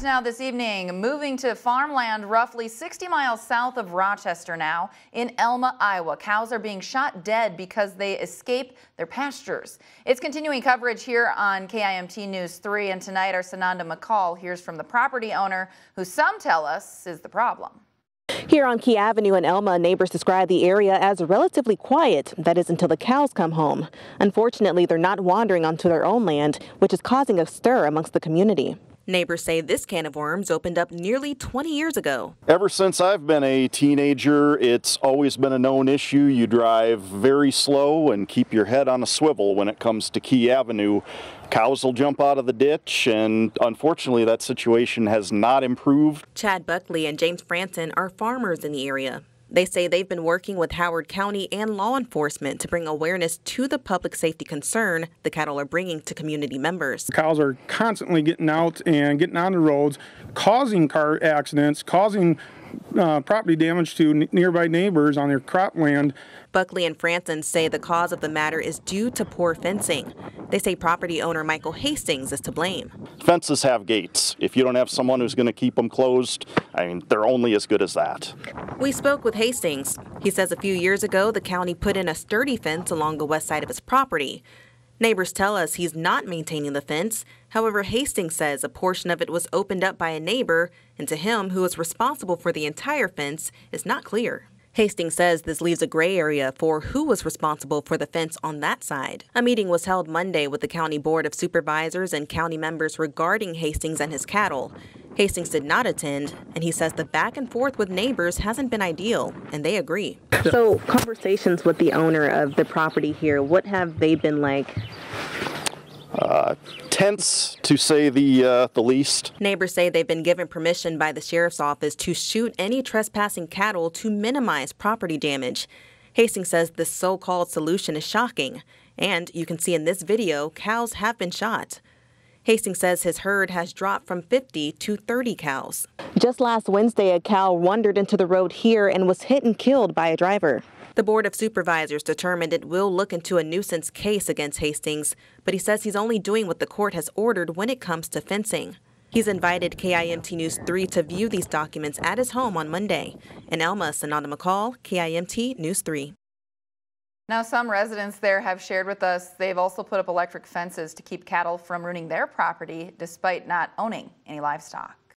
Now this evening, moving to farmland roughly 60 miles south of Rochester now in Elma, Iowa. Cows are being shot dead because they escape their pastures. It's continuing coverage here on KIMT News 3, and tonight our Sananda McCall hears from the property owner, who some tell us is the problem. Here on Key Avenue in Elma, neighbors describe the area as relatively quiet. That is until the cows come home. Unfortunately, they're not wandering onto their own land, which is causing a stir amongst the community. Neighbors say this can of worms opened up nearly 20 years ago. Ever since I've been a teenager, it's always been a known issue. You drive very slow and keep your head on a swivel when it comes to Key Avenue. Cows will jump out of the ditch, and unfortunately that situation has not improved. Chad Buckley and James Franson are farmers in the area. They say they've been working with Howard County and law enforcement to bring awareness to the public safety concern the cattle are bringing to community members. Cows are constantly getting out and getting on the roads, causing car accidents, causing property damage to nearby neighbors on their cropland. Buckley and Franson say the cause of the matter is due to poor fencing. They say property owner Michael Hastings is to blame. Fences have gates. If you don't have someone who's going to keep them closed, I mean, they're only as good as that. We spoke with Hastings. He says a few years ago the county put in a sturdy fence along the west side of his property. Neighbors tell us he's not maintaining the fence. However, Hastings says a portion of it was opened up by a neighbor, and to him, who is responsible for the entire fence, is not clear. Hastings says this leaves a gray area for who was responsible for the fence on that side. A meeting was held Monday with the County Board of Supervisors and county members regarding Hastings and his cattle. Hastings did not attend, and he says the back and forth with neighbors hasn't been ideal, and they agree. So conversations with the owner of the property here, what have they been like? Tense, to say the least. Neighbors say they've been given permission by the sheriff's office to shoot any trespassing cattle to minimize property damage. Hastings says this so-called solution is shocking, and you can see in this video cows have been shot. Hastings says his herd has dropped from 50 to 30 cows. Just last Wednesday, a cow wandered into the road here and was hit and killed by a driver. The Board of Supervisors determined it will look into a nuisance case against Hastings, but he says he's only doing what the court has ordered when it comes to fencing. He's invited KIMT News 3 to view these documents at his home on Monday. In Elma, Sananda McCall, KIMT News 3. Now, some residents there have shared with us they've also put up electric fences to keep cattle from ruining their property despite not owning any livestock.